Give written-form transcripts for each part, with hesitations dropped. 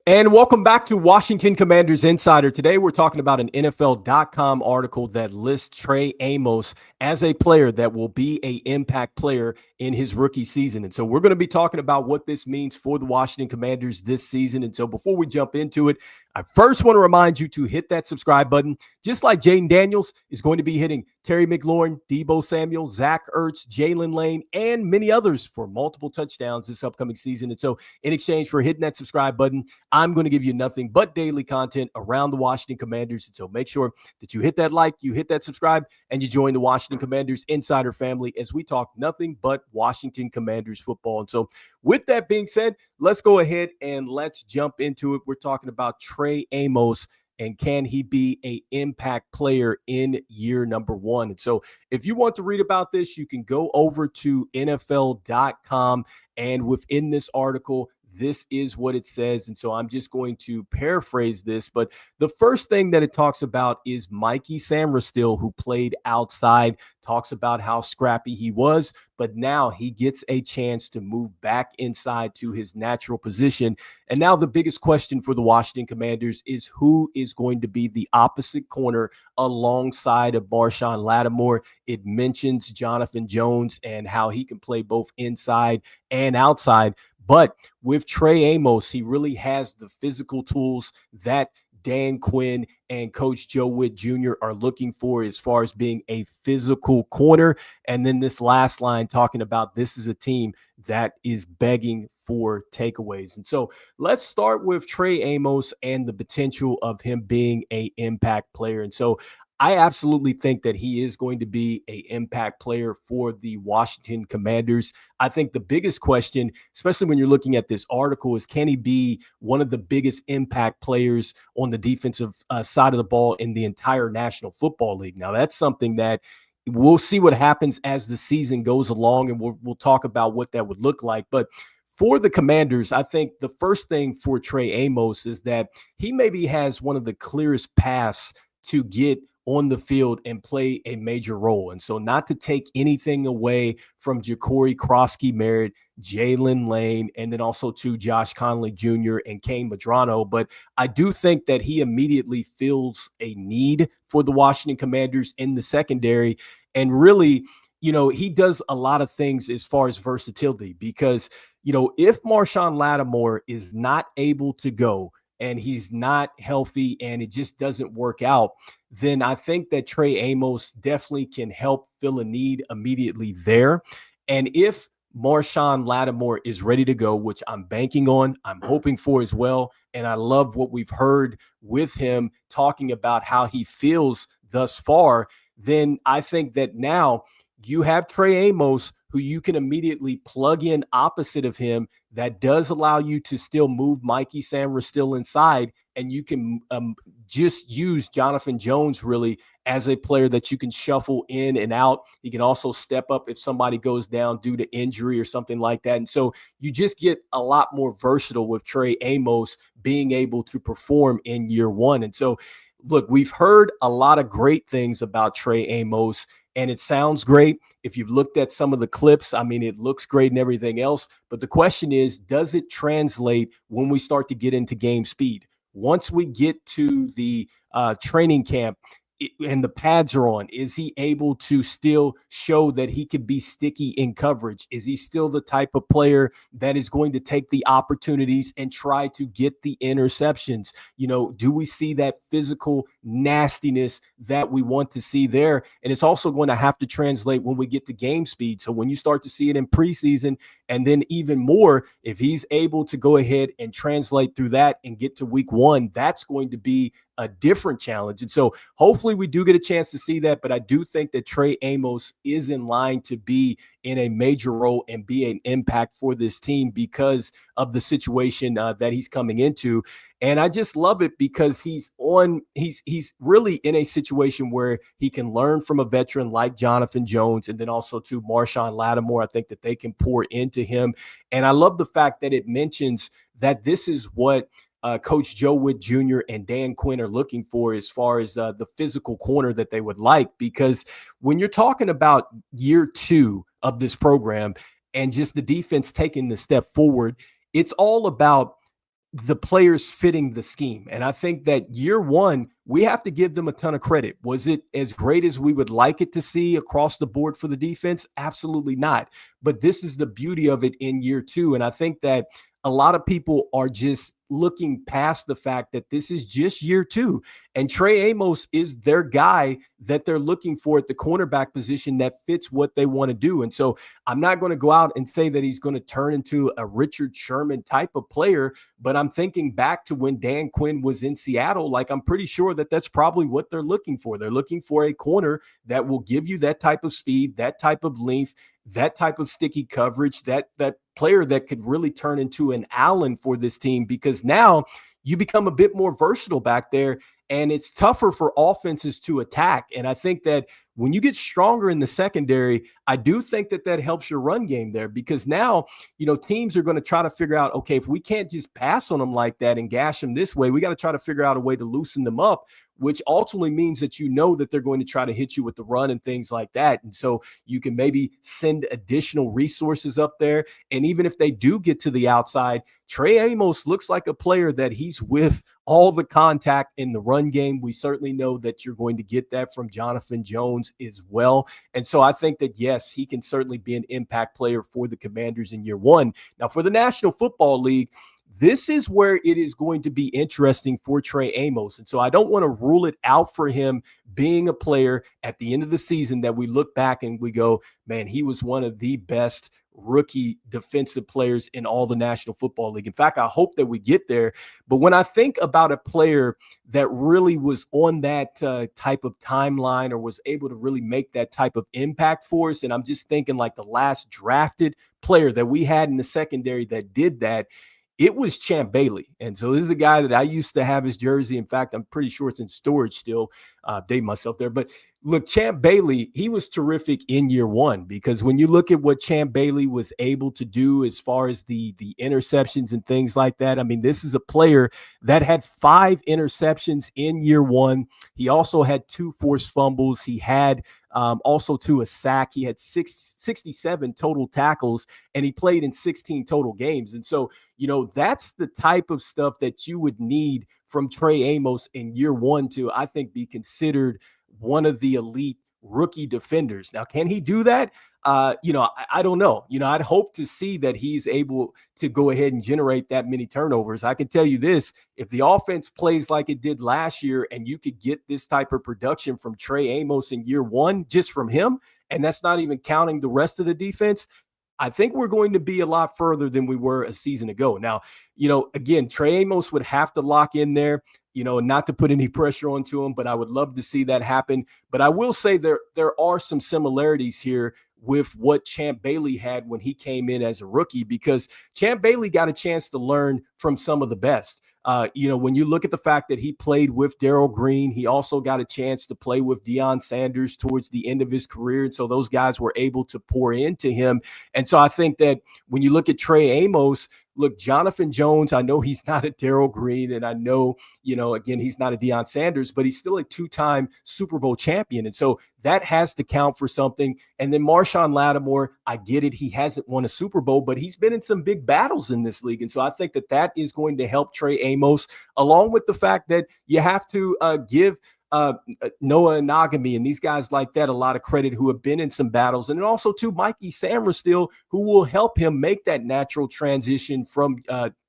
And welcome back to Washington Commanders Insider. Today we're talking about an NFL.com article that lists Trey Amos as a player that will be an impact player in his rookie season. And so we're going to be talking about what this means for the Washington Commanders this season. And so before we jump into it, I first want to remind you to hit that subscribe button, just like Jaden Daniels is going to be hitting Terry McLaurin, Deebo Samuel, Zach Ertz, Jalen Lane, and many others for multiple touchdowns this upcoming season. And so in exchange for hitting that subscribe button, I'm going to give you nothing but daily content around the Washington Commanders. And so make sure that you hit that like, you hit that subscribe, and you join the Washington Commanders Insider family as we talk nothing but Washington Commanders football. And so with that being said, let's go ahead and let's jump into it. We're talking about Trey Amos and can he be an impact player in year number one? And so if you want to read about this, you can go over to NFL.com, and within this article, this is what it says. And so I'm just going to paraphrase this. But the first thing that it talks about is Mikey Samra, who played outside, talks about how scrappy he was, but now he gets a chance to move back inside to his natural position. And now the biggest question for the Washington Commanders is who is going to be the opposite corner alongside of Marshawn Lattimore. It mentions Jonathan Jones and how he can play both inside and outside. But with Trey Amos, he really has the physical tools that Dan Quinn and Coach Joe Witt Jr. are looking for as far as being a physical corner. And then this last line talking about this is a team that is begging for takeaways. And so let's start with Trey Amos and the potential of him being an impact player. And so I absolutely think that he is going to be an impact player for the Washington Commanders. I think the biggest question, especially when you're looking at this article, is can he be one of the biggest impact players on the defensive side of the ball in the entire National Football League? Now, that's something that we'll see what happens as the season goes along, and we'll talk about what that would look like. But for the Commanders, I think the first thing for Trey Amos is that he maybe has one of the clearest paths to get on the field and play a major role. And so not to take anything away from Ja'Cory Krosky-Merritt, Jalen Lane, and then also to Josh Conley Jr. and Kane Madrano. But I do think that he immediately feels a need for the Washington Commanders in the secondary. And really, he does a lot of things as far as versatility because, if Marshawn Lattimore is not able to go and he's not healthy and it just doesn't work out, then I think that Trey Amos definitely can help fill a need immediately there. And if Marshawn Lattimore is ready to go, which I'm banking on, I'm hoping for as well, and I love what we've heard with him talking about how he feels thus far, then I think that now you have Trey Amos, who you can immediately plug in opposite of him. That does allow you to still move Mikey Samra still inside, and you can just use Jonathan Jones really as a player that you can shuffle in and out. He can also step up if somebody goes down due to injury or something like that. And so you just get a lot more versatile with Trey Amos being able to perform in year one. And so, look, we've heard a lot of great things about Trey Amos, and it sounds great. If you've looked at some of the clips, I mean, it looks great and everything else. But the question is, does it translate when we start to get into game speed? Once we get to the training camp and the pads are on, is he able to still show that he could be sticky in coverage? Is he still the type of player that is going to take the opportunities and try to get the interceptions? Do we see that physical nastiness that we want to see there? And it's also going to have to translate when we get to game speed. So when you start to see it in preseason, and then even more, if he's able to go ahead and translate through that and get to week one, that's going to be a different challenge. And so hopefully we do get a chance to see that. But I do think that Trey Amos is in line to be in a major role and be an impact for this team because of the situation that he's coming into. And I just love it because he's really in a situation where he can learn from a veteran like Jonathan Jones, and then also to Marshawn Lattimore. I think that they can pour into him. And I love the fact that it mentions that this is what Coach Joe Witt Jr. and Dan Quinn are looking for as far as the physical corner that they would like. Because when you're talking about year two of this program and just the defense taking the step forward, it's all about the players fitting the scheme. And I think that year one, we have to give them a ton of credit. Was it as great as we would like it to see across the board for the defense? Absolutely not. But this is the beauty of it in year two. And I think that a lot of people are just looking past the fact that this is just year two. And Trey Amos is their guy that they're looking for at the cornerback position that fits what they want to do. And so I'm not going to go out and say that he's going to turn into a Richard Sherman type of player, but I'm thinking back to when Dan Quinn was in Seattle. Like, I'm pretty sure that that's probably what they're looking for. They're looking for a corner that will give you that type of speed, that type of length, that type of sticky coverage, that player that could really turn into an Allen for this team, because now you become a bit more versatile back there and it's tougher for offenses to attack. And I think that when you get stronger in the secondary, I do think that that helps your run game there, because now, teams are going to try to figure out, okay, if we can't just pass on them like that and gash them this way, we got to try to figure out a way to loosen them up, which ultimately means that that they're going to try to hit you with the run and things like that. And so you can maybe send additional resources up there. And even if they do get to the outside, Trey Amos looks like a player that he's with all the contact in the run game. We certainly know that you're going to get that from Jonathan Jones as well. And so I think that, yes, he can certainly be an impact player for the Commanders in year one. Now, for the National Football League, this is where it is going to be interesting for Trey Amos. And so I don't want to rule it out for him being a player at the end of the season that we look back and we go, man, he was one of the best rookie defensive players in all the National Football League. In fact, I hope that we get there. But when I think about a player that really was on that type of timeline or was able to really make that type of impact for us, and I'm just thinking like the last drafted player that we had in the secondary that did that, it was Champ Bailey. And so this is the guy that I used to have his jersey. In fact, I'm pretty sure it's in storage still. Date myself there. But look, Champ Bailey, he was terrific in year one, because when you look at what Champ Bailey was able to do as far as the interceptions and things like that, I mean, this is a player that had 5 interceptions in year one. He also had 2 forced fumbles. He had also a sack. He had 67 total tackles, and he played in 16 total games. And so, that's the type of stuff that you would need from Trey Amos in year one to, I think, be considered one of the elite rookie defenders. Now, can he do that? I don't know. I'd hope to see that he's able to go ahead and generate that many turnovers. I can tell you this, if the offense plays like it did last year and you could get this type of production from Trey Amos in year one, just from him, and that's not even counting the rest of the defense, I think we're going to be a lot further than we were a season ago. Now, again, Trey Amos would have to lock in there, not to put any pressure onto him, but I would love to see that happen. But I will say there are some similarities here with what Champ Bailey had when he came in as a rookie, because Champ Bailey got a chance to learn from some of the best. When you look at the fact that he played with Darrell Green, he also got a chance to play with Deion Sanders towards the end of his career. And so those guys were able to pour into him. And so I think that when you look at Trey Amos, look, Jonathan Jones, I know he's not a Darrell Green, and I know, again, he's not a Deion Sanders, but he's still a 2-time Super Bowl champion. And so that has to count for something. And then Marshawn Lattimore, I get it, he hasn't won a Super Bowl, but he's been in some big battles in this league. And so I think that is going to help Trey Amos, along with the fact that you have to give Noah Nagami and these guys like that a lot of credit, who have been in some battles. And then also to Mikey Sammerstill, who will help him make that natural transition from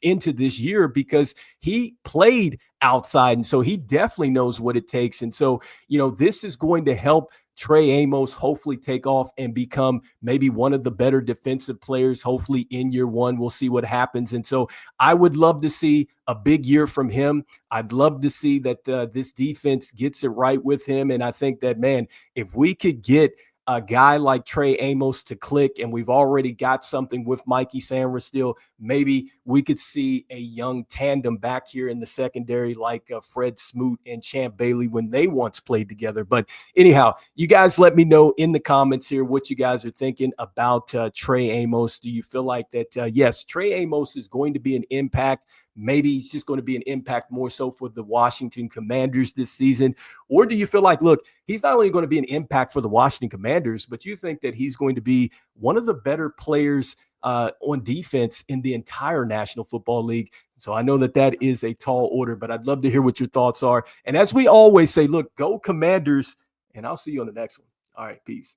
into this year, because he played outside. And so he definitely knows what it takes. And so, this is going to help Trey Amos hopefully take off and become maybe one of the better defensive players, hopefully in year one. We'll see what happens. And so I would love to see a big year from him. I'd love to see that this defense gets it right with him. And I think that, man, if we could get a guy like Trey Amos to click, and we've already got something with Mikey Sammerstill, maybe we could see a young tandem back here in the secondary like Fred Smoot and Champ Bailey when they once played together. But anyhow, you guys let me know in the comments here what you guys are thinking about Trey Amos. Do you feel like that, yes, Trey Amos is going to be an impact? Maybe he's just going to be an impact more so for the Washington Commanders this season? Or do you feel like, look, he's not only going to be an impact for the Washington Commanders, but you think that he's going to be one of the better players on defense in the entire National Football League. So I know that that is a tall order, but I'd love to hear what your thoughts are. And as we always say, look, go Commanders, and I'll see you on the next one. All right, peace.